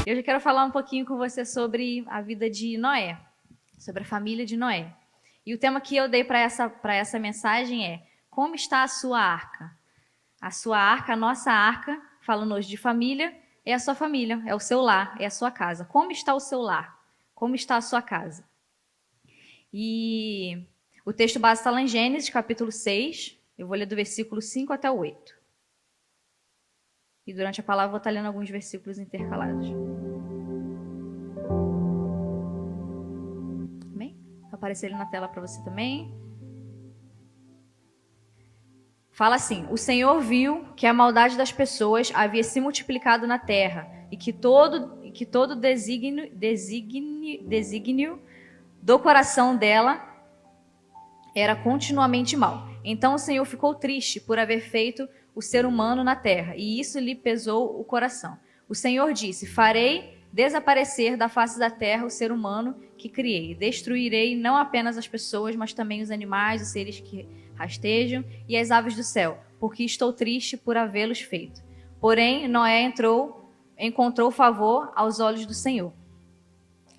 Eu já quero falar um pouquinho com você sobre a vida de Noé, sobre a família de Noé. E o tema que eu dei para essa mensagem é: como está a sua arca? A sua arca, a nossa arca, falando hoje de família, é a sua família, é o seu lar, é a sua casa. Como está o seu lar? Como está a sua casa? E o texto base está lá em Gênesis, capítulo 6. Eu vou ler do versículo 5 até o 8. E durante a palavra eu vou estar lendo alguns versículos intercalados. Amém? Vai aparecer ele na tela para você também. Fala assim: o Senhor viu que a maldade das pessoas havia se multiplicado na terra e que todo desígnio do coração dela era continuamente mau. Então o Senhor ficou triste por haver feito o ser humano na terra, e isso lhe pesou o coração. O Senhor disse: farei desaparecer da face da terra o ser humano que criei. Destruirei não apenas as pessoas, mas também os animais, os seres que rastejam e as aves do céu, porque estou triste por havê-los feito. Porém, Noé encontrou favor aos olhos do Senhor.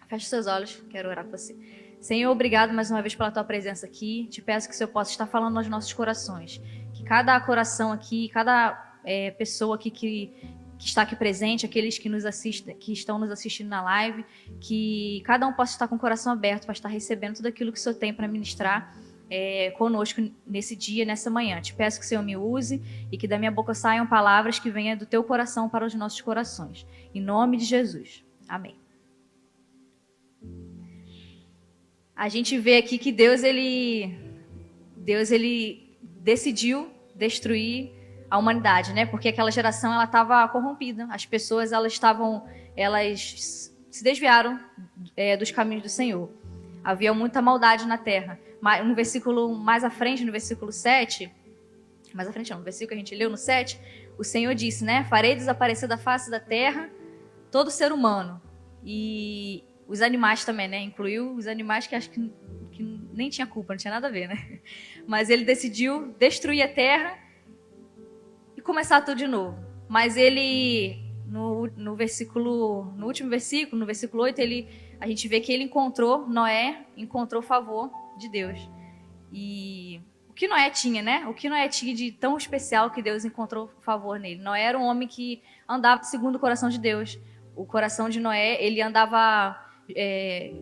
Feche seus olhos, quero orar com você. Senhor, obrigado mais uma vez pela tua presença aqui. Te peço que o Senhor possa estar falando aos nossos corações. Que cada coração aqui, cada pessoa aqui que está aqui presente, aqueles que nos assistem, que estão nos assistindo na live, que cada um possa estar com o coração aberto para estar recebendo tudo aquilo que o Senhor tem para ministrar conosco nesse dia, nessa manhã. Te peço que o Senhor me use e que da minha boca saiam palavras que venham do teu coração para os nossos corações. Em nome de Jesus. Amém. A gente vê aqui que Deus ele decidiu destruir a humanidade, né? Porque aquela geração ela estava corrompida. As pessoas elas se desviaram dos caminhos do Senhor. Havia muita maldade na terra. No versículo mais à frente, no versículo 7, mais à frente não, no versículo que a gente leu no 7, o Senhor disse, né? Farei desaparecer da face da terra todo ser humano. E os animais também, né? Incluiu os animais que acho que nem tinha culpa, não tinha nada a ver, né? Mas ele decidiu destruir a terra e começar tudo de novo. Mas ele, no último versículo, no versículo 8, a gente vê que Noé encontrou favor de Deus. E o que Noé tinha, né? O que Noé tinha de tão especial que Deus encontrou favor nele? Noé era um homem que andava segundo o coração de Deus. O coração de Noé, ele andava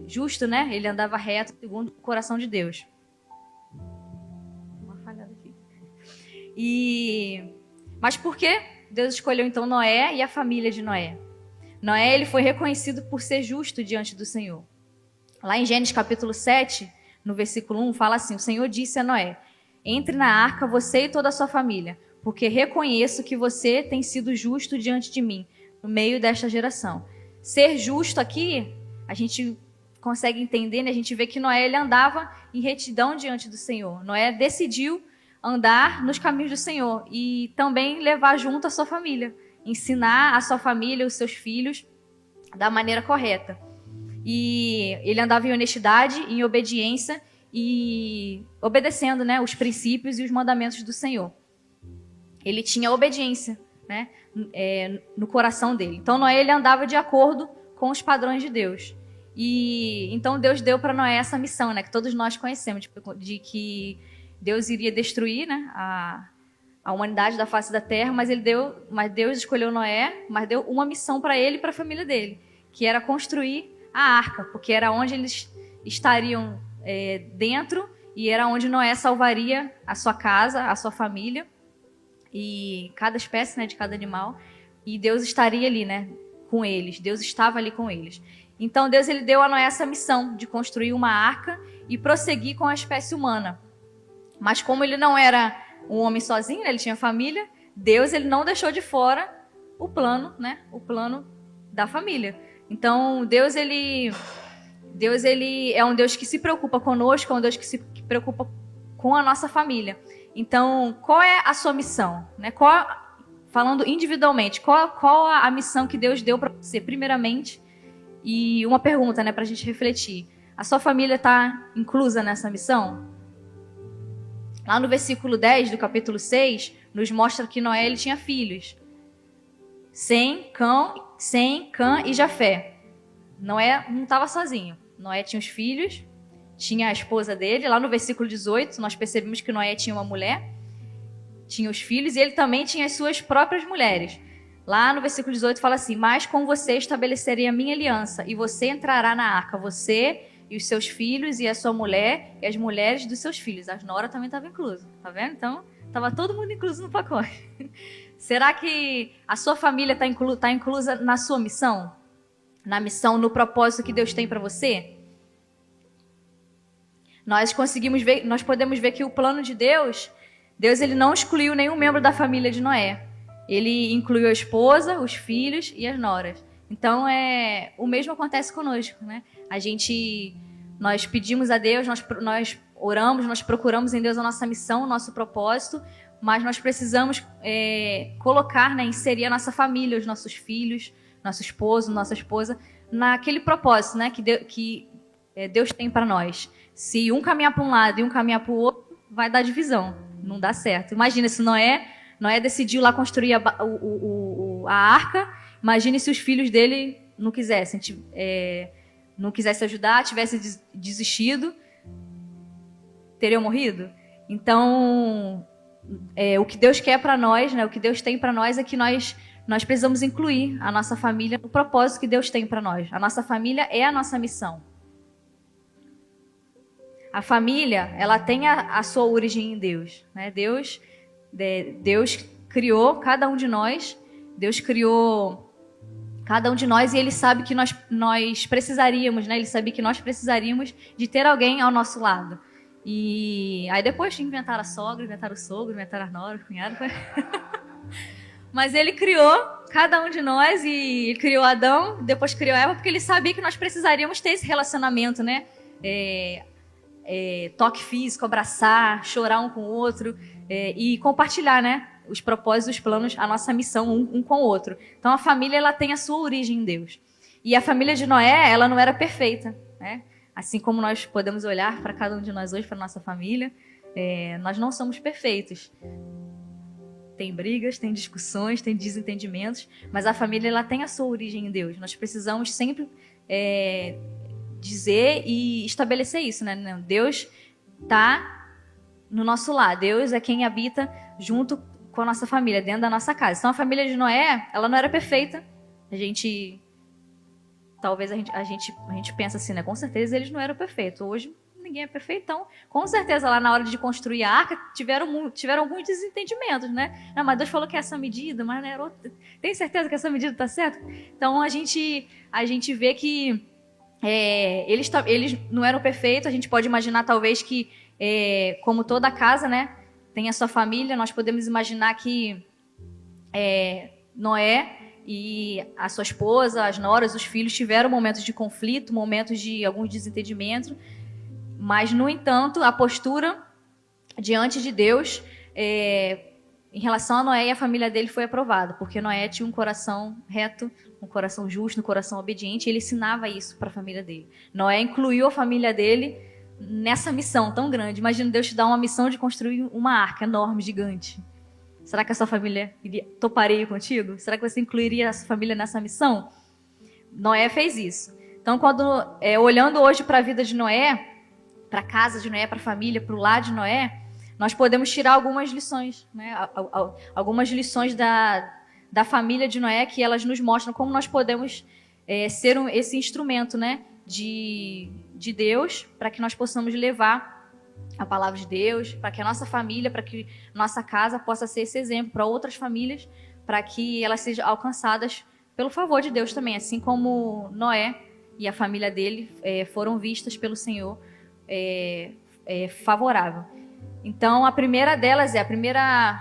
justo, né? Ele andava reto segundo o coração de Deus. Uma falhada aqui. Mas por que Deus escolheu então Noé e a família de Noé? Noé ele foi reconhecido por ser justo diante do Senhor. Lá em Gênesis capítulo 7, no versículo 1, fala assim: o Senhor disse a Noé: entre na arca você e toda a sua família, porque reconheço que você tem sido justo diante de mim, no meio desta geração. Ser justo aqui, a gente consegue entender, né? A gente vê que Noé ele andava em retidão diante do Senhor. Noé decidiu andar nos caminhos do Senhor e também levar junto a sua família, ensinar a sua família, os seus filhos, da maneira correta. E ele andava em honestidade, em obediência e obedecendo, né, os princípios e os mandamentos do Senhor. Ele tinha obediência, né, no coração dele. Então Noé ele andava de acordo com os padrões de Deus. E então Deus deu para Noé essa missão, né, que todos nós conhecemos, de que Deus iria destruir, né, a humanidade da face da terra, mas Deus escolheu Noé, mas deu uma missão para ele e para a família dele, que era construir a arca, porque era onde eles estariam dentro e era onde Noé salvaria a sua casa, a sua família e cada espécie, né, de cada animal, e Deus estaria ali, né, com eles. Deus estava ali com eles. Então Deus ele deu a Noé essa missão de construir uma arca e prosseguir com a espécie humana. Mas como ele não era um homem sozinho, né, ele tinha família, Deus ele não deixou de fora o plano, né, o plano da família. Então Deus ele é um Deus que se preocupa conosco, é um Deus que se preocupa com a nossa família. Então, qual é a sua missão, né? Falando individualmente, qual a missão que Deus deu para você, primeiramente? E uma pergunta, né, para a gente refletir: a sua família está inclusa nessa missão? Lá no versículo 10 do capítulo 6, nos mostra que Noé ele tinha filhos. Sem, Cã e Jafé. Noé não estava sozinho. Noé tinha os filhos, tinha a esposa dele. Lá no versículo 18, nós percebemos que Noé tinha uma mulher, tinha os filhos, e ele também tinha as suas próprias mulheres. Lá no versículo 18 fala assim: mas com você estabelecerei a minha aliança, e você entrará na arca, você e os seus filhos, e a sua mulher, e as mulheres dos seus filhos. As noras também estavam inclusas, tá vendo? Então, estava todo mundo incluso no pacote. Será que a sua família está inclusa na sua missão? Na missão, no propósito que Deus tem para você? Nós podemos ver que o plano de Deus ele não excluiu nenhum membro da família de Noé. Ele incluiu a esposa, os filhos e as noras. Então, o mesmo acontece conosco, né? Nós pedimos a Deus, nós oramos, nós procuramos em Deus a nossa missão, o nosso propósito, mas nós precisamos colocar, né, inserir a nossa família, os nossos filhos, nosso esposo, nossa esposa, naquele propósito, né, que Deus tem para nós. Se um caminhar para um lado e um caminhar para o outro, vai dar divisão, não dá certo. Imagina se Noé decidiu lá construir a arca. Imagine se os filhos dele não quisessem ajudar, tivessem desistido, teriam morrido. Então, o que Deus quer para nós, né, o que Deus tem para nós é que nós precisamos incluir a nossa família no propósito que Deus tem para nós. A nossa família é a nossa missão. A família, ela tem a sua origem em Deus, né? Deus criou cada um de nós. Deus criou cada um de nós e Ele sabe que nós precisaríamos, né? Ele sabia que nós precisaríamos de ter alguém ao nosso lado. E aí depois inventaram a sogra, inventaram o sogro, inventaram a nora, o cunhado. Mas Ele criou cada um de nós e Ele criou Adão, depois criou Eva, porque Ele sabia que nós precisaríamos ter esse relacionamento, né? Toque físico, abraçar, chorar um com o outro e compartilhar, né, os propósitos, os planos, a nossa missão um com o outro. Então a família, ela tem a sua origem em Deus. E a família de Noé, ela não era perfeita, né? Assim como nós podemos olhar para cada um de nós hoje, para a nossa família, nós não somos perfeitos. Tem brigas, tem discussões, tem desentendimentos, mas a família, ela tem a sua origem em Deus. Nós precisamos sempre dizer e estabelecer isso, né? Deus está no nosso lar. Deus é quem habita junto com a nossa família, dentro da nossa casa. Então a família de Noé, ela não era perfeita. Talvez a gente pensa assim, né? Com certeza eles não eram perfeitos. Hoje ninguém é perfeito, então com certeza lá na hora de construir a arca tiveram alguns desentendimentos, né? Não, mas Deus falou que é essa medida, mas não era outra. Tem certeza que essa medida está certa? Então a gente vê que eles não eram perfeitos. A gente pode imaginar talvez que, como toda casa, né, tem a sua família, nós podemos imaginar que Noé e a sua esposa, as noras, os filhos tiveram momentos de conflito, momentos de alguns desentendimentos, mas, no entanto, a postura diante de Deus em relação a Noé e a família dele foi aprovada, porque Noé tinha um coração reto, um coração justo, um coração obediente, e ele ensinava isso para a família dele. Noé incluiu a família dele nessa missão tão grande. Imagina Deus te dar uma missão de construir uma arca enorme, gigante. Será que a sua família toparia contigo? Será que você incluiria a sua família nessa missão? Noé fez isso. Então, olhando hoje para a vida de Noé, para a casa de Noé, para a família, para o lar de Noé, nós podemos tirar algumas lições, né? Algumas lições da família de Noé, que elas nos mostram como nós podemos ser esse instrumento, né, de Deus, para que nós possamos levar a palavra de Deus, para que a nossa família, para que nossa casa possa ser esse exemplo para outras famílias, para que elas sejam alcançadas pelo favor de Deus também, assim como Noé e a família dele foram vistas pelo Senhor favorável. Então, a primeira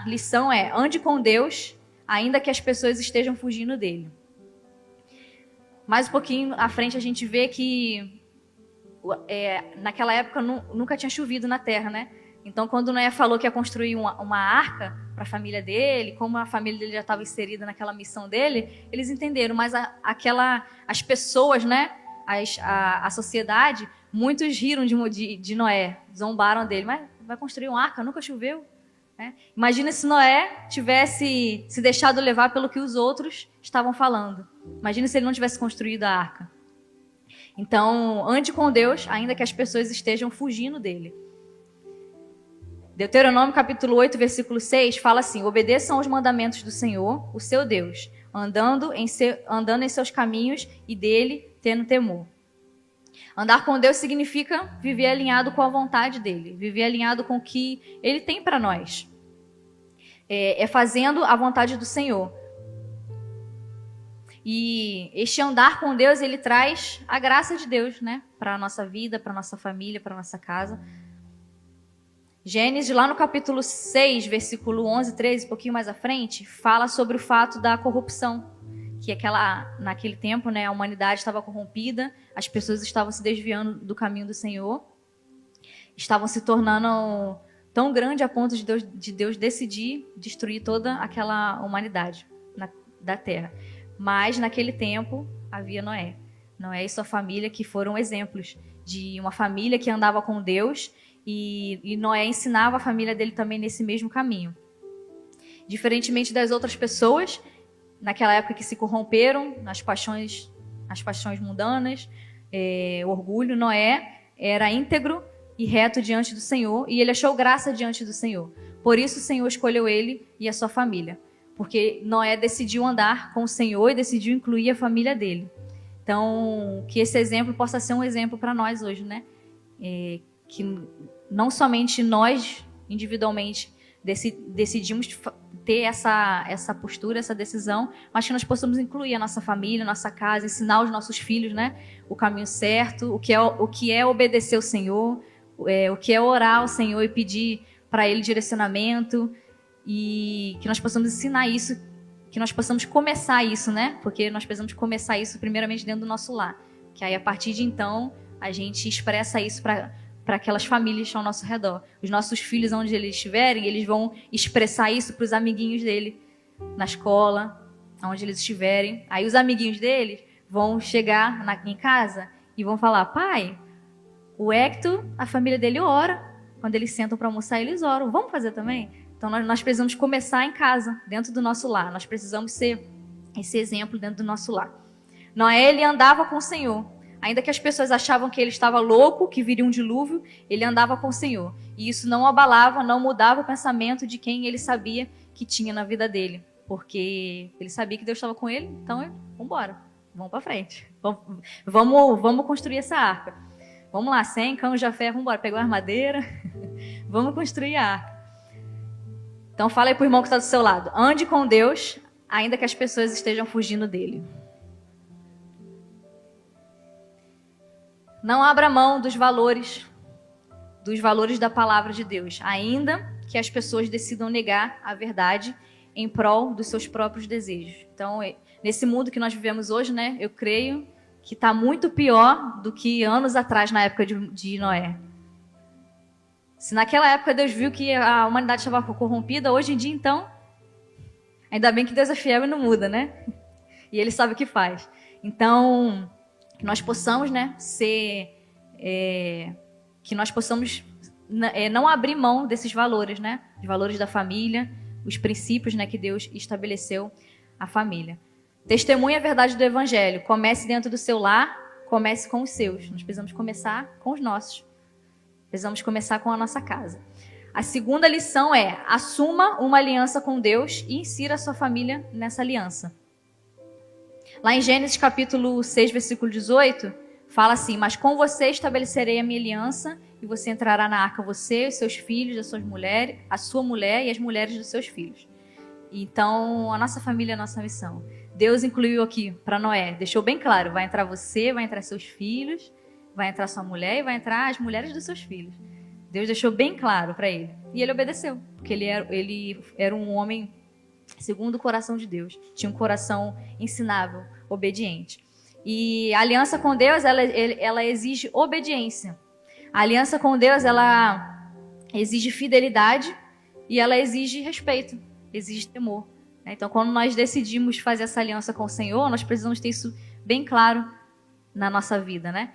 lição é: ande com Deus, ainda que as pessoas estejam fugindo dele. Mais um pouquinho à frente a gente vê que naquela época nunca tinha chovido na terra, né? Então, quando Noé falou que ia construir uma arca para a família dele, como a família dele já estava inserida naquela missão dele, eles entenderam. Mas as pessoas, né? A sociedade, muitos riram de Noé, zombaram dele. Mas vai construir uma arca? Nunca choveu? né? Imagina se Noé tivesse se deixado levar pelo que os outros estavam falando. Imagina se ele não tivesse construído a arca. Então, ande com Deus, ainda que as pessoas estejam fugindo dele. Deuteronômio capítulo 8, versículo 6, fala assim: obedeçam aos mandamentos do Senhor, o seu Deus, andando em seus caminhos e dele tendo temor. Andar com Deus significa viver alinhado com a vontade dele, viver alinhado com o que ele tem para nós. É fazendo a vontade do Senhor. E este andar com Deus, ele traz a graça de Deus, né? Para a nossa vida, para a nossa família, para a nossa casa. Gênesis, lá no capítulo 6, versículo 11, 13, um pouquinho mais à frente, fala sobre o fato da corrupção. Que naquele tempo, né, a humanidade estava corrompida, as pessoas estavam se desviando do caminho do Senhor, estavam se tornando tão grande a ponto de Deus decidir destruir toda aquela humanidade da terra. Mas naquele tempo havia Noé. Noé e sua família, que foram exemplos de uma família que andava com Deus, e Noé ensinava a família dele também nesse mesmo caminho. Diferentemente das outras pessoas, naquela época que se corromperam nas paixões mundanas, orgulho, Noé era íntegro e reto diante do Senhor, e ele achou graça diante do Senhor. Por isso o Senhor escolheu ele e a sua família, porque Noé decidiu andar com o Senhor e decidiu incluir a família dele. Então, que esse exemplo possa ser um exemplo para nós hoje, né? Que não somente nós, individualmente, decidimos ter essa postura, essa decisão, mas que nós possamos incluir a nossa família, a nossa casa, ensinar os nossos filhos, né, o caminho certo, o que é obedecer ao Senhor, o que é orar ao Senhor e pedir para Ele direcionamento, e que nós possamos ensinar isso, que nós possamos começar isso, né, porque nós precisamos começar isso primeiramente dentro do nosso lar, que aí a partir de então a gente expressa isso para aquelas famílias ao nosso redor. Os nossos filhos, onde eles estiverem, eles vão expressar isso para os amiguinhos dele, na escola, onde eles estiverem. Aí os amiguinhos deles vão chegar em casa e vão falar: pai, o Hector, a família dele ora. Quando eles sentam para almoçar, eles oram. Vamos fazer também? Então nós precisamos começar em casa, dentro do nosso lar. Nós precisamos ser esse exemplo dentro do nosso lar. Noé, ele andava com o Senhor. Ainda que as pessoas achavam que ele estava louco, que viria um dilúvio, ele andava com o Senhor. E isso não abalava, não mudava o pensamento de quem ele sabia que tinha na vida dele. Porque ele sabia que Deus estava com ele, então vamos embora, vamos para frente. Vamos construir essa arca. Vamos lá, 100 cães de fé, vamos embora, pegar uma armadeira, vamos construir a arca. Então fala aí para o irmão que está do seu lado. Ande com Deus, ainda que as pessoas estejam fugindo dele. Não abra mão dos valores da palavra de Deus, ainda que as pessoas decidam negar a verdade em prol dos seus próprios desejos. Então, nesse mundo que nós vivemos hoje, né, eu creio que está muito pior do que anos atrás, na época de Noé. Se naquela época Deus viu que a humanidade estava corrompida, hoje em dia, então, ainda bem que Deus é fiel e não muda, né? E Ele sabe o que faz. Então, que nós possamos, né, que nós possamos não abrir mão desses valores, né, os valores da família, os princípios, né, que Deus estabeleceu a família. Testemunhe a verdade do Evangelho. Comece dentro do seu lar, comece com os seus. Nós precisamos começar com os nossos. Precisamos começar com a nossa casa. A segunda lição é: assuma uma aliança com Deus e insira a sua família nessa aliança. Lá em Gênesis capítulo 6, versículo 18, fala assim: mas com você estabelecerei a minha aliança, e você entrará na arca, você, os seus filhos, a sua mulher e as mulheres dos seus filhos. Então, a nossa família é a nossa missão. Deus incluiu aqui para Noé, deixou bem claro: vai entrar você, vai entrar seus filhos, vai entrar sua mulher e vai entrar as mulheres dos seus filhos. Deus deixou bem claro para ele. E ele obedeceu, porque ele era um homem segundo o coração de Deus. Tinha um coração ensinável, obediente. E a aliança com Deus, ela exige obediência. A aliança com Deus, ela exige fidelidade e ela exige respeito, exige temor. Então, quando nós decidimos fazer essa aliança com o Senhor, nós precisamos ter isso bem claro na nossa vida, né?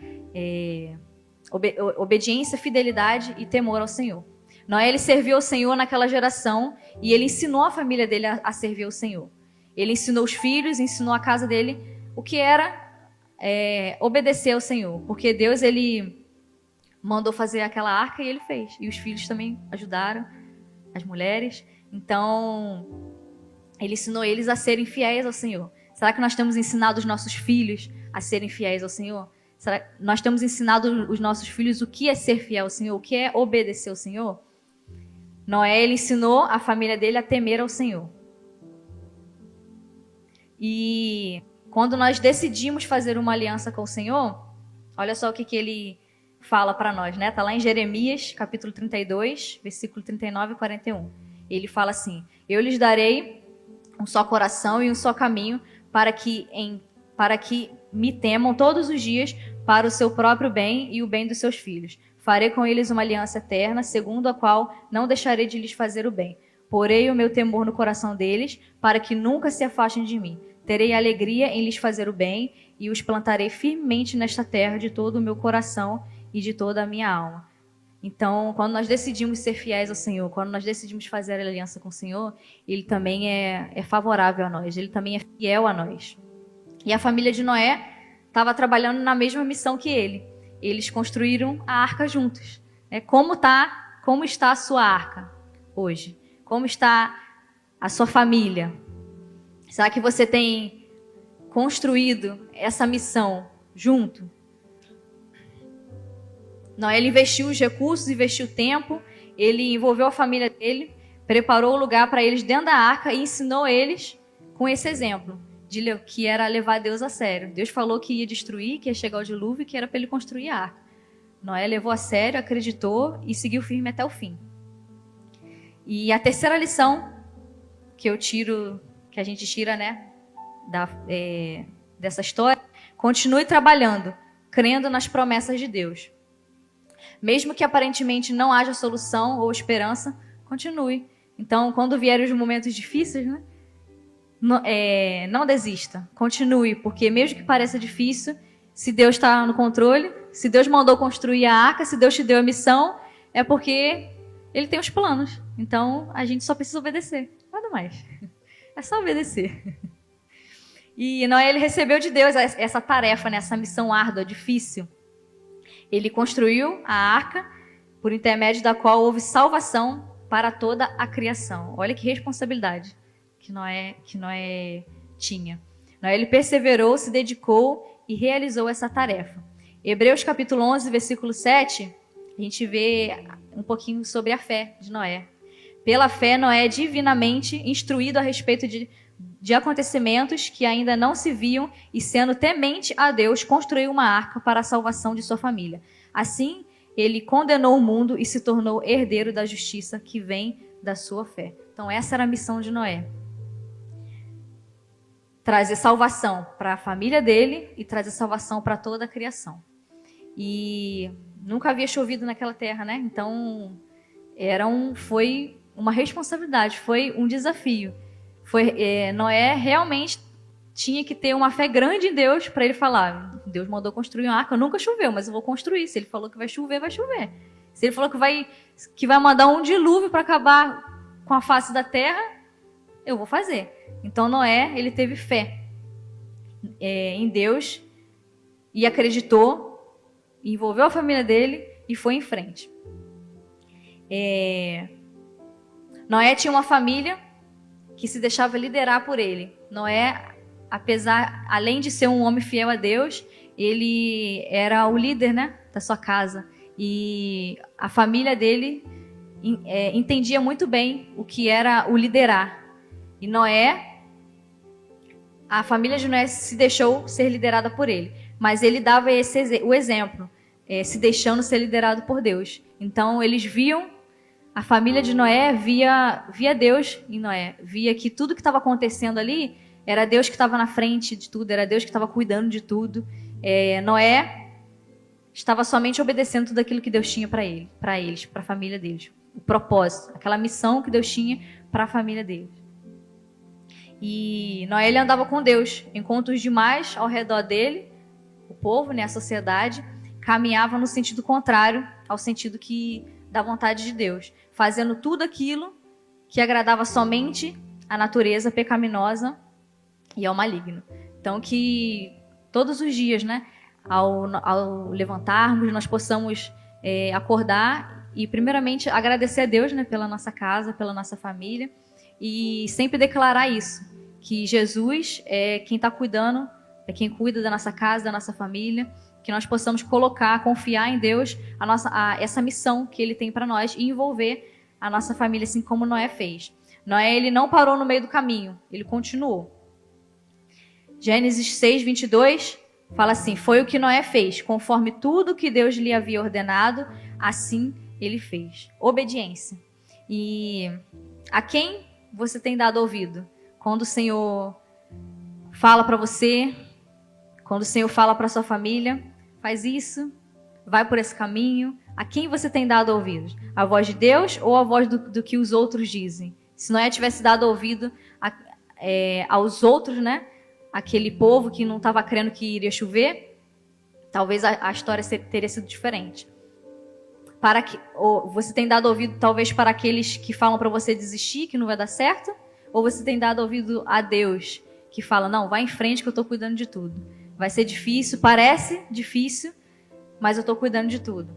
Obediência, fidelidade e temor ao Senhor. Noé, ele serviu ao Senhor naquela geração e ele ensinou a família dele a servir ao Senhor. Ele ensinou os filhos, ensinou a casa dele o que era obedecer ao Senhor. Porque Deus, ele mandou fazer aquela arca e ele fez. E os filhos também ajudaram, as mulheres. Então, ele ensinou eles a serem fiéis ao Senhor. Será que nós temos ensinado os nossos filhos a serem fiéis ao Senhor? Será que nós temos ensinado os nossos filhos o que é ser fiel ao Senhor, o que é obedecer ao Senhor? Noé, ele ensinou a família dele a temer ao Senhor. E quando nós decidimos fazer uma aliança com o Senhor, olha só o que ele fala para nós, né? Está lá em Jeremias, capítulo 32, versículo 39 e 41. Ele fala assim: eu lhes darei um só coração e um só caminho para que me temam todos os dias para o seu próprio bem e o bem dos seus filhos. Farei com eles uma aliança eterna, segundo a qual não deixarei de lhes fazer o bem. Porei o meu temor no coração deles, para que nunca se afastem de mim. Terei alegria em lhes fazer o bem, e os plantarei firmemente nesta terra de todo o meu coração e de toda a minha alma. Então, quando nós decidimos ser fiéis ao Senhor, quando nós decidimos fazer a aliança com o Senhor, Ele também é favorável a nós, Ele também é fiel a nós. E a família de Noé estava trabalhando na mesma missão que ele. Eles construíram a arca juntos. Como está a sua arca hoje? Como está a sua família? Será que você tem construído essa missão junto? Não, ele investiu os recursos, investiu o tempo, ele envolveu a família dele, preparou o lugar para eles dentro da arca e ensinou eles com esse exemplo, que era levar Deus a sério. Deus falou que ia destruir, que ia chegar o dilúvio, que era para ele construir a arca. Noé levou a sério, acreditou e seguiu firme até o fim. E a terceira lição que a gente tira, né, dessa história: continue trabalhando, crendo nas promessas de Deus. Mesmo que aparentemente não haja solução ou esperança, continue. Então, quando vierem os momentos difíceis, né, não desista, continue, porque mesmo que pareça difícil, se Deus está no controle, se Deus mandou construir a arca, se Deus te deu a missão, é porque Ele tem os planos. Então, a gente só precisa obedecer, nada mais. É só obedecer. E Noé, ele recebeu de Deus essa tarefa, né, essa missão árdua, difícil. Ele construiu a arca, por intermédio da qual houve salvação para toda a criação. Olha que responsabilidade que Noé tinha. Noé, ele perseverou, se dedicou e realizou essa tarefa. Hebreus capítulo 11, versículo 7, a gente vê um pouquinho sobre a fé de Noé. Pela fé, Noé é divinamente instruído a respeito de acontecimentos que ainda não se viam e, sendo temente a Deus, construiu uma arca para a salvação de sua família. Assim, ele condenou o mundo e se tornou herdeiro da justiça que vem da sua fé. Então, essa era a missão de Noé: trazer salvação para a família dele e trazer salvação para toda a criação. E nunca havia chovido naquela terra, né? Então, foi uma responsabilidade, foi um desafio. Noé realmente tinha que ter uma fé grande em Deus para ele falar: Deus mandou construir uma arca, nunca choveu, mas eu vou construir. Se ele falou que vai chover, vai chover. Se ele falou que vai mandar um dilúvio para acabar com a face da terra, eu vou fazer. Então Noé, ele teve fé em Deus e acreditou, envolveu a família dele e foi em frente. Noé tinha uma família que se deixava liderar por ele. Noé, além de ser um homem fiel a Deus, ele era o líder, né, da sua casa. E a família dele entendia muito bem o que era o liderar. E a família de Noé se deixou ser liderada por ele. Mas ele dava o exemplo, se deixando ser liderado por Deus. Então eles viam, a família de Noé via Deus em Noé. Via que tudo que estava acontecendo ali era Deus que estava na frente de tudo, era Deus que estava cuidando de tudo. Noé estava somente obedecendo tudo aquilo que Deus tinha para eles, para a família deles. O propósito, aquela missão que Deus tinha para a família deles. E Noé, ele andava com Deus, enquanto os demais ao redor dele, o povo, né, a sociedade, caminhava no sentido contrário ao sentido da vontade de Deus. fazendo tudo aquilo que agradava somente a natureza pecaminosa e ao maligno. Então, que todos os dias, né, ao levantarmos, nós possamos acordar e, primeiramente, agradecer a Deus, né, pela nossa casa, pela nossa família, e sempre declarar isso, que Jesus é quem está cuidando, é quem cuida da nossa casa, da nossa família, que nós possamos confiar em Deus essa missão que Ele tem para nós e envolver a nossa família, assim como Noé fez. Noé, ele não parou no meio do caminho, ele continuou. Gênesis 6, 22, fala assim: foi o que Noé fez, conforme tudo que Deus lhe havia ordenado, assim ele fez. Obediência. E a quem você tem dado ouvido? Quando o Senhor fala para você, quando o Senhor fala para sua família, faz isso, vai por esse caminho. A quem você tem dado ouvidos? A voz de Deus ou a voz do que os outros dizem? Se Noé tivesse dado ouvido aos outros, né? Aquele povo que não estava crendo que iria chover, talvez a história teria sido diferente. Ou você tem dado ouvido talvez para aqueles que falam para você desistir, que não vai dar certo? Ou você tem dado ouvido a Deus, que fala, não, vai em frente que eu estou cuidando de tudo. Vai ser difícil, parece difícil, mas eu estou cuidando de tudo.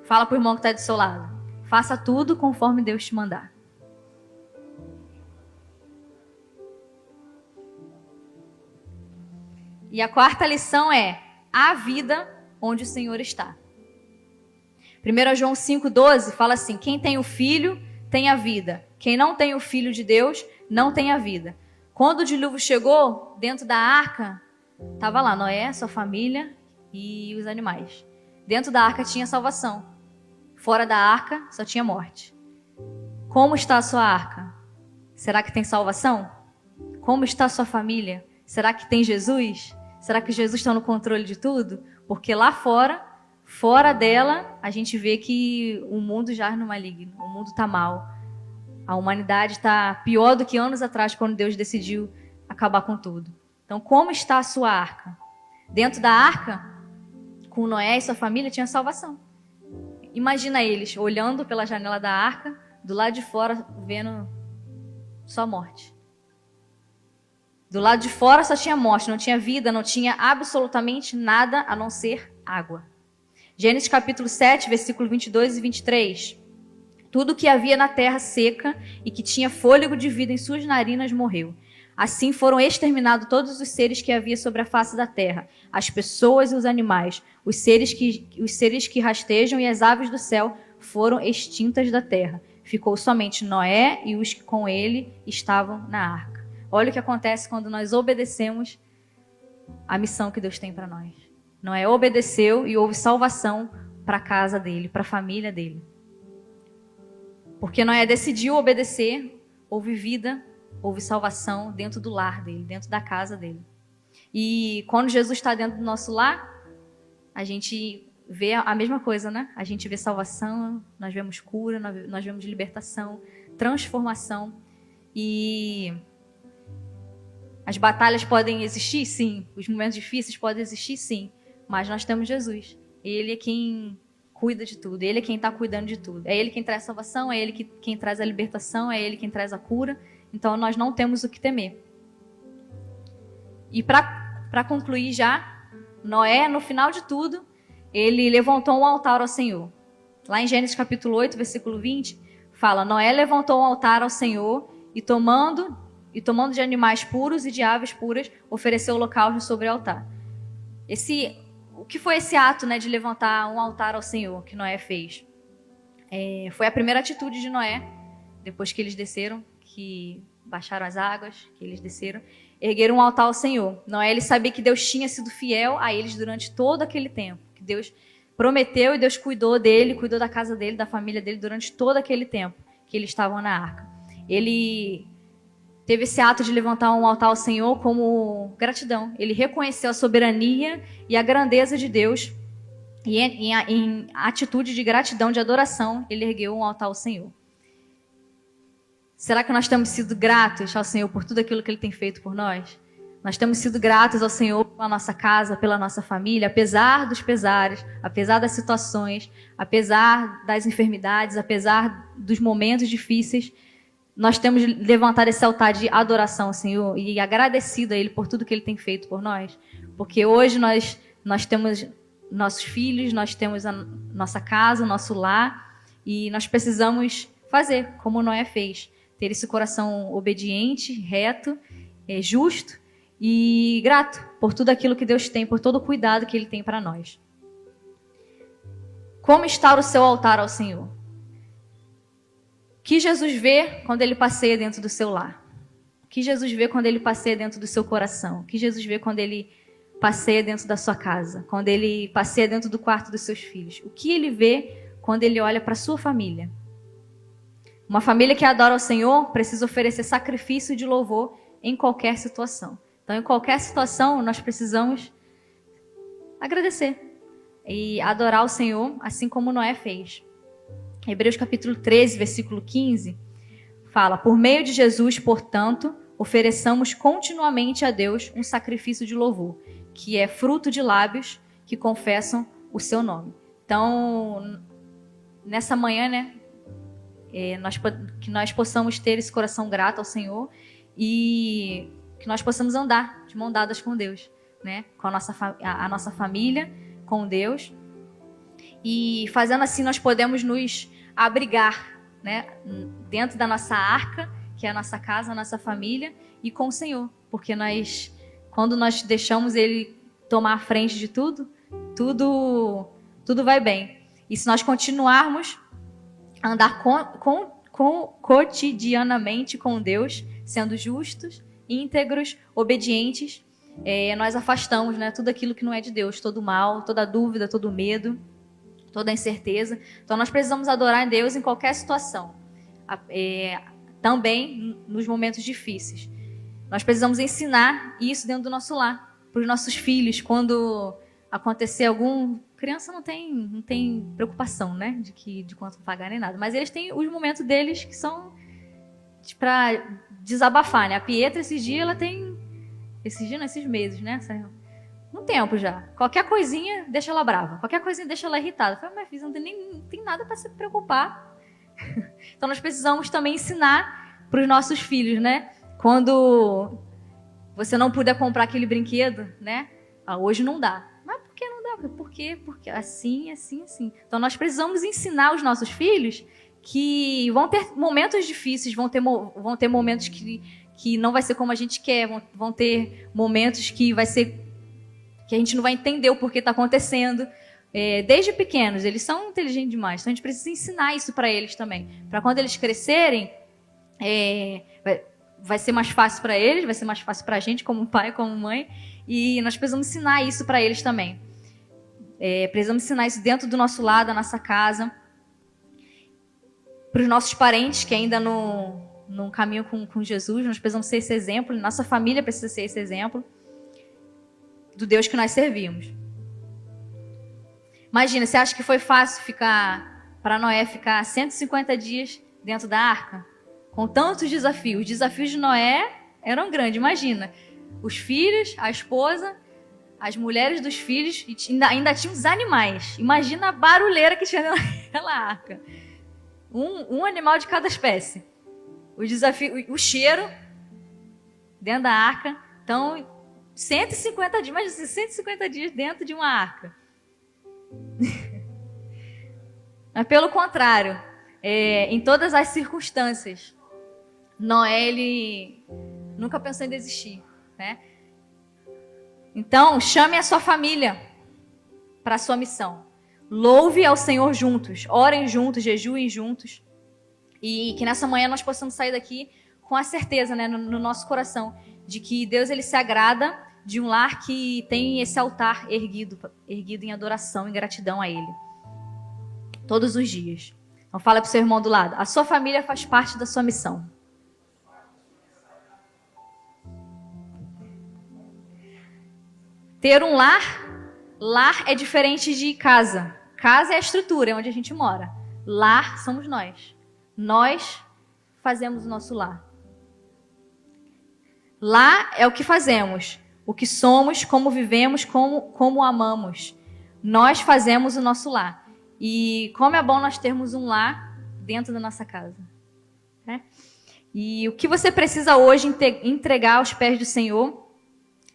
Fala para o irmão que está do seu lado. Faça tudo conforme Deus te mandar. E a quarta lição é a vida onde o Senhor está. 1 João 5,12 fala assim: quem tem o Filho tem a vida. Quem não tem o Filho de Deus não tem a vida. Quando o dilúvio chegou, dentro da arca, estava lá Noé, sua família e os animais. Dentro da arca tinha salvação. Fora da arca só tinha morte. Como está a sua arca? Será que tem salvação? Como está a sua família? Será que tem Jesus? Será que Jesus está no controle de tudo? Porque lá fora dela, a gente vê que o mundo jaz no maligno. O mundo está mal. A humanidade está pior do que anos atrás, quando Deus decidiu acabar com tudo. Então, como está a sua arca? Dentro da arca, com Noé e sua família, tinha salvação. Imagina eles olhando pela janela da arca, do lado de fora, vendo só morte. Do lado de fora só tinha morte, não tinha vida, não tinha absolutamente nada a não ser água. Gênesis capítulo 7, versículo 22 e 23. Tudo que havia na terra seca e que tinha fôlego de vida em suas narinas morreu. Assim foram exterminados todos os seres que havia sobre a face da terra, as pessoas e os animais, os seres que rastejam e as aves do céu foram extintas da terra. Ficou somente Noé e os que com ele estavam na arca. Olha o que acontece quando nós obedecemos a missão que Deus tem para nós. Noé obedeceu e houve salvação para a casa dele, para a família dele. Porque Noé decidiu obedecer, houve vida, houve salvação dentro do lar dele, dentro da casa dele. E quando Jesus está dentro do nosso lar, a gente vê a mesma coisa, né? A gente vê salvação, nós vemos cura, nós vemos libertação, transformação. E as batalhas podem existir, sim. Os momentos difíceis podem existir, sim. Mas nós temos Jesus. Ele é quem cuida de tudo. Ele é quem está cuidando de tudo. É Ele quem traz a salvação, é Ele quem traz a libertação, é Ele quem traz a cura. Então, nós não temos o que temer. E para concluir já, Noé, no final de tudo, ele levantou um altar ao Senhor. Lá em Gênesis capítulo 8, versículo 20, fala: Noé levantou um altar ao Senhor e tomando de animais puros e de aves puras, ofereceu holocausto sobre o altar. O que foi esse ato, né, de levantar um altar ao Senhor que Noé fez? Foi a primeira atitude de Noé, depois que eles desceram, que baixaram as águas, que eles desceram, ergueram um altar ao Senhor. Noé, ele sabia que Deus tinha sido fiel a eles durante todo aquele tempo, que Deus prometeu e Deus cuidou dele, cuidou da casa dele, da família dele durante todo aquele tempo que eles estavam na arca. Ele teve esse ato de levantar um altar ao Senhor como gratidão. Ele reconheceu a soberania e a grandeza de Deus e em atitude de gratidão, de adoração, ele ergueu um altar ao Senhor. Será que nós temos sido gratos ao Senhor por tudo aquilo que Ele tem feito por nós? Nós temos sido gratos ao Senhor pela nossa casa, pela nossa família, apesar dos pesares, apesar das situações, apesar das enfermidades, apesar dos momentos difíceis. Nós temos levantado esse altar de adoração ao Senhor e agradecido a Ele por tudo que Ele tem feito por nós. Porque hoje nós temos nossos filhos, nós temos a nossa casa, o nosso lar, e nós precisamos fazer como Noé fez. Ter esse coração obediente, reto, justo, e grato por tudo aquilo que Deus tem, por todo o cuidado que Ele tem para nós. Como está o seu altar ao Senhor? O que Jesus vê quando Ele passeia dentro do seu lar? O que Jesus vê quando Ele passeia dentro do seu coração? O que Jesus vê quando Ele passeia dentro da sua casa? Quando Ele passeia dentro do quarto dos seus filhos? O que Ele vê quando Ele olha para a sua família? Uma família que adora ao Senhor precisa oferecer sacrifício de louvor em qualquer situação. Então, em qualquer situação, nós precisamos agradecer e adorar o Senhor, assim como Noé fez. Hebreus capítulo 13, versículo 15, fala: por meio de Jesus, portanto, ofereçamos continuamente a Deus um sacrifício de louvor, que é fruto de lábios que confessam o seu nome. Então, nessa manhã, né, que nós possamos ter esse coração grato ao Senhor e que nós possamos andar de mão dadas com Deus, né? Com a nossa família, com Deus. E fazendo assim, nós podemos nos abrigar, né? Dentro da nossa arca, que é a nossa casa, a nossa família, e com o Senhor. Porque quando nós deixamos Ele tomar a frente de tudo vai bem. E se nós continuarmos a andar cotidianamente com Deus, sendo justos, íntegros, obedientes, nós afastamos, né, tudo aquilo que não é de Deus, todo o mal, toda a dúvida, todo o medo, toda a incerteza. Então nós precisamos adorar a Deus em qualquer situação, também nos momentos difíceis. Nós precisamos ensinar isso dentro do nosso lar, para os nossos filhos, quando acontecer criança não tem preocupação, né, de quanto pagar nem nada, mas eles têm os momentos deles que são para desabafar, né? A Pietra, esses dias, ela tem... Esses meses, né? Um tempo já. Qualquer coisinha deixa ela brava. Qualquer coisinha deixa ela irritada. Eu falei, minha filha, não tem nada para se preocupar. Então, nós precisamos também ensinar para os nossos filhos, né? Quando você não puder comprar aquele brinquedo, né? Hoje não dá. Mas por que não dá? Por quê? Porque assim. Então, nós precisamos ensinar os nossos filhos que vão ter momentos difíceis, vão ter momentos que não vai ser como a gente quer, vão ter momentos que a gente não vai entender o porquê está acontecendo. Desde pequenos, eles são inteligentes demais, então a gente precisa ensinar isso para eles também, para quando eles crescerem, vai ser mais fácil para eles, vai ser mais fácil para a gente, como pai, como mãe, e nós precisamos ensinar isso para eles também. Precisamos ensinar isso dentro do nosso lar, da nossa casa, para os nossos parentes que ainda não caminham com Jesus. Nós precisamos ser esse exemplo, nossa família precisa ser esse exemplo do Deus que nós servimos. Imagina, você acha que foi fácil para Noé ficar 150 dias dentro da arca? Com tantos desafios. Os desafios de Noé eram grandes, imagina. Os filhos, a esposa, as mulheres dos filhos, e ainda tinha os animais. Imagina a barulheira que tinha naquela arca. Um animal de cada espécie. O desafio, o cheiro dentro da arca. Então, 150 dias, imagina 150 dias dentro de uma arca. Mas pelo contrário, em todas as circunstâncias, Noé, ele nunca pensou em desistir, né? Então, chame a sua família para a sua missão. Louve ao Senhor juntos, orem juntos, jejuem juntos. E que nessa manhã nós possamos sair daqui com a certeza, né, no nosso coração, de que Deus ele se agrada de um lar que tem esse altar erguido em adoração e gratidão a Ele. Todos os dias. Então fala para o seu irmão do lado. A sua família faz parte da sua missão. Ter um lar é diferente de casa. Casa é a estrutura, é onde a gente mora. Lar somos nós. Nós fazemos o nosso lar. Lá é o que fazemos, o que somos, como vivemos, como amamos. Nós fazemos o nosso lar. E como é bom nós termos um lar dentro da nossa casa. Né? E o que você precisa hoje entregar aos pés do Senhor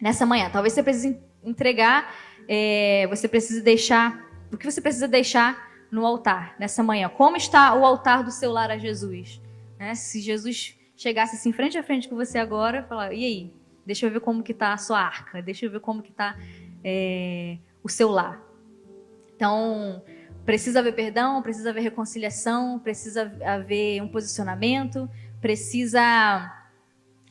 nessa manhã? Talvez você precise entregar, você precisa deixar, o que você precisa deixar no altar nessa manhã? Como está o altar do seu lar a Jesus? Né? Se Jesus chegasse assim frente a frente com você agora, falar, e aí? Deixa eu ver como que está a sua arca, deixa eu ver como que está o seu lar. Então, precisa haver perdão, precisa haver reconciliação, precisa haver um posicionamento, precisa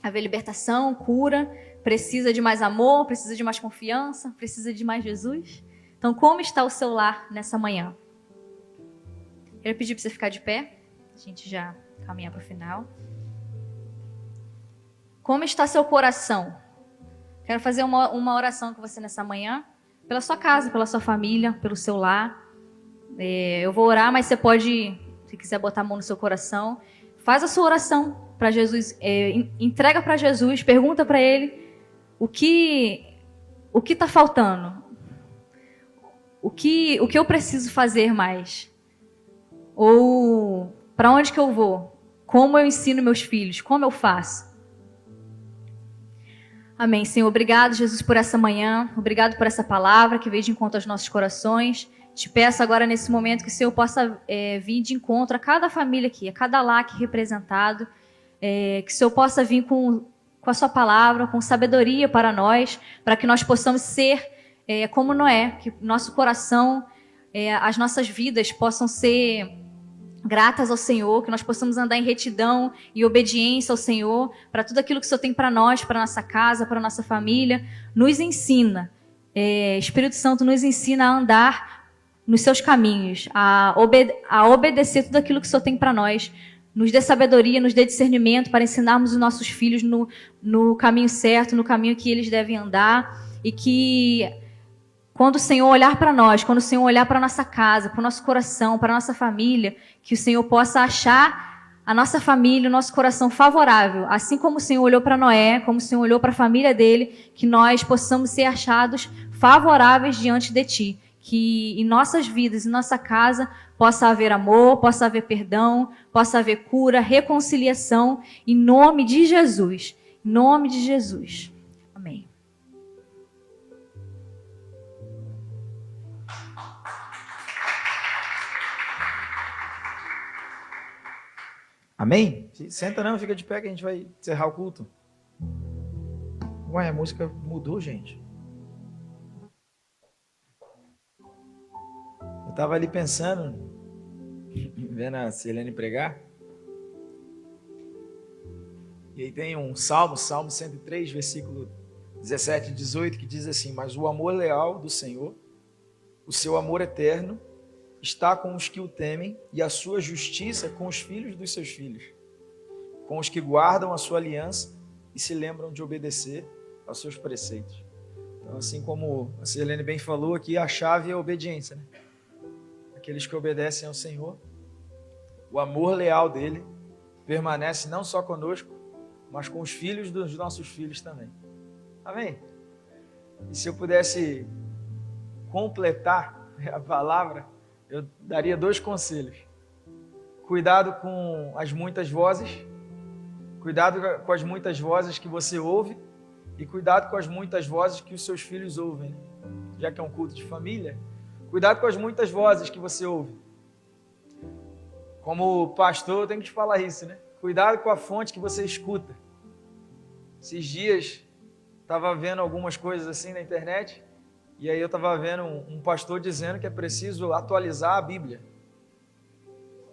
haver libertação, cura, precisa de mais amor, precisa de mais confiança, precisa de mais Jesus. Então, como está o seu lar nessa manhã? Eu quero pedir para você ficar de pé, a gente já caminhar para o final. Como está seu coração? Quero fazer uma oração com você nessa manhã, pela sua casa, pela sua família, pelo seu lar. Eu vou orar, mas você pode, se quiser botar a mão no seu coração, faz a sua oração para Jesus, entrega para Jesus, pergunta para Ele o que está faltando, o que eu preciso fazer mais, ou para onde que eu vou, como eu ensino meus filhos, como eu faço. Amém, Senhor. Obrigado, Jesus, por essa manhã. Obrigado por essa palavra que veio de encontro aos nossos corações. Te peço agora, nesse momento, que o Senhor possa vir de encontro a cada família aqui, a cada lar aqui representado. Que o Senhor possa vir com a sua palavra, com sabedoria para nós, para que nós possamos ser como Noé, que nosso coração, as nossas vidas possam ser gratas ao Senhor, que nós possamos andar em retidão e obediência ao Senhor, para tudo aquilo que o Senhor tem para nós, para a nossa casa, para a nossa família. Nos ensina, Espírito Santo nos ensina a andar nos seus caminhos, a obedecer tudo aquilo que o Senhor tem para nós. Nos dê sabedoria, nos dê discernimento para ensinarmos os nossos filhos no caminho certo, no caminho que eles devem andar, e que quando o Senhor olhar para nós, quando o Senhor olhar para a nossa casa, para o nosso coração, para a nossa família, que o Senhor possa achar a nossa família, o nosso coração favorável, assim como o Senhor olhou para Noé, como o Senhor olhou para a família dele, que nós possamos ser achados favoráveis diante de Ti. Que em nossas vidas, em nossa casa, possa haver amor, possa haver perdão, possa haver cura, reconciliação, em nome de Jesus. Em nome de Jesus. Amém. Amém? Senta não, fica de pé que a gente vai encerrar o culto. Ué, a música mudou, gente. Eu estava ali pensando, vendo a Silene pregar. E aí tem um Salmo 103, versículo 17 e 18, que diz assim: mas o amor leal do Senhor, o seu amor eterno, está com os que o temem, e a sua justiça com os filhos dos seus filhos, com os que guardam a sua aliança e se lembram de obedecer aos seus preceitos. Então, assim como a Sirlene bem falou aqui, a chave é a obediência, né? Aqueles que obedecem ao Senhor, o amor leal dele permanece não só conosco, mas com os filhos dos nossos filhos também. Amém? E se eu pudesse completar a palavra, eu daria 2 conselhos. Cuidado com as muitas vozes. Cuidado com as muitas vozes que você ouve. E cuidado com as muitas vozes que os seus filhos ouvem. Já que é um culto de família, cuidado com as muitas vozes que você ouve. Como pastor, eu tenho que te falar isso, né? Cuidado com a fonte que você escuta. Esses dias, estava vendo algumas coisas assim na internet. E aí eu estava vendo um pastor dizendo que é preciso atualizar a Bíblia.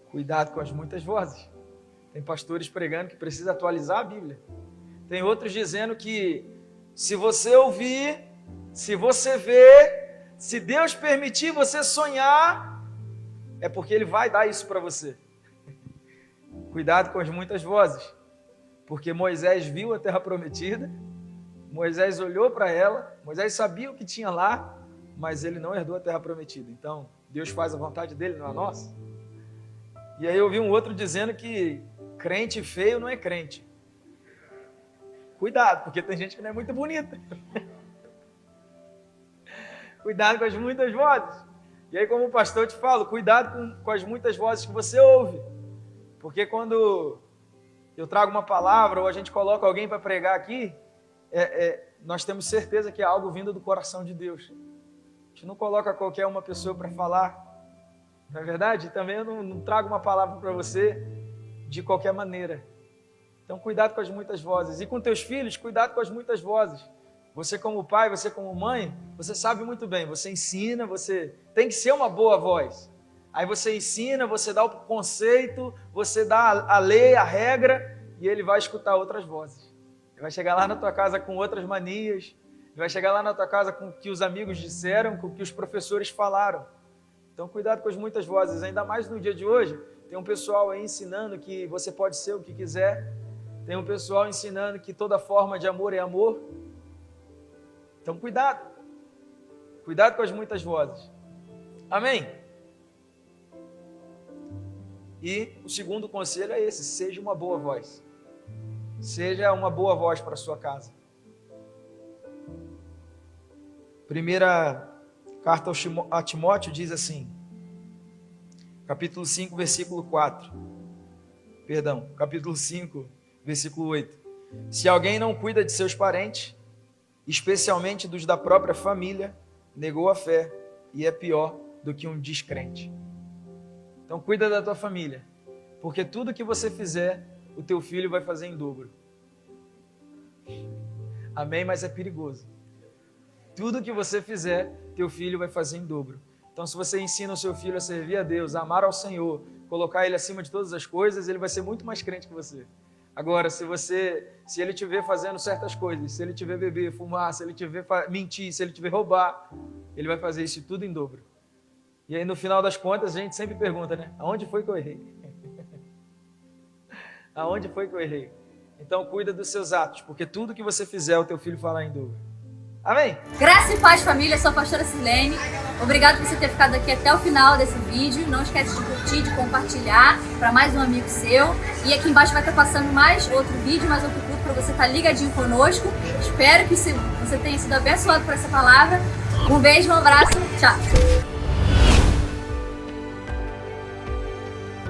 Cuidado com as muitas vozes. Tem pastores pregando que precisa atualizar a Bíblia. Tem outros dizendo que se você ouvir, se você ver, se Deus permitir você sonhar, é porque Ele vai dar isso para você. Cuidado com as muitas vozes. Porque Moisés viu a terra prometida, Moisés olhou para ela, Moisés sabia o que tinha lá, mas ele não herdou a terra prometida. Então, Deus faz a vontade dele, não a nossa. E aí eu vi um outro dizendo que crente feio não é crente. cuidado, porque tem gente que não é muito bonita. Cuidado com as muitas vozes. E aí, como o pastor te fala, cuidado com as muitas vozes que você ouve. Porque quando eu trago uma palavra ou a gente coloca alguém para pregar aqui, nós temos certeza que é algo vindo do coração de Deus. A gente não coloca qualquer uma pessoa para falar, não é verdade? Também eu não trago uma palavra para você de qualquer maneira. Então, cuidado com as muitas vozes. E com teus filhos, cuidado com as muitas vozes. Você como pai, você como mãe, você sabe muito bem, você ensina, você tem que ser uma boa voz. Aí você ensina, você dá o conceito, você dá a lei, a regra, e ele vai escutar outras vozes. Ele vai chegar lá na tua casa com outras manias, ele vai chegar lá na tua casa com o que os amigos disseram, com o que os professores falaram. Então, cuidado com as muitas vozes, ainda mais no dia de hoje. Tem um pessoal aí ensinando que você pode ser o que quiser, tem um pessoal ensinando que toda forma de amor é amor. Então, cuidado com as muitas vozes. Amém? E o segundo conselho é esse: seja uma boa voz. Seja uma boa voz para a sua casa. Primeira carta a Timóteo diz assim, capítulo 5, versículo 4. Perdão, capítulo 5, versículo 8. Se alguém não cuida de seus parentes, especialmente dos da própria família, negou a fé e é pior do que um descrente. Então cuida da tua família, porque tudo que você fizer, o teu filho vai fazer em dobro. Amém? Mas é perigoso. Tudo que você fizer, teu filho vai fazer em dobro. Então, se você ensina o seu filho a servir a Deus, a amar ao Senhor, colocar ele acima de todas as coisas, ele vai ser muito mais crente que você. Agora, se ele te ver fazendo certas coisas, se ele te ver beber, fumar, se ele te ver mentir, se ele te ver roubar, ele vai fazer isso tudo em dobro. E aí, no final das contas, a gente sempre pergunta, né? Aonde foi que eu errei? Aonde foi que eu errei? Então, cuida dos seus atos, porque tudo que você fizer, o teu filho fará em dobro. Amém? Graça e paz, família. Eu sou a pastora Silene. Obrigado por você ter ficado aqui até o final desse vídeo. Não esquece de curtir, de compartilhar para mais um amigo seu. E aqui embaixo vai estar passando mais outro vídeo, mais outro culto para você estar ligadinho conosco. Espero que você tenha sido abençoado por essa palavra. Um beijo, um abraço. Tchau.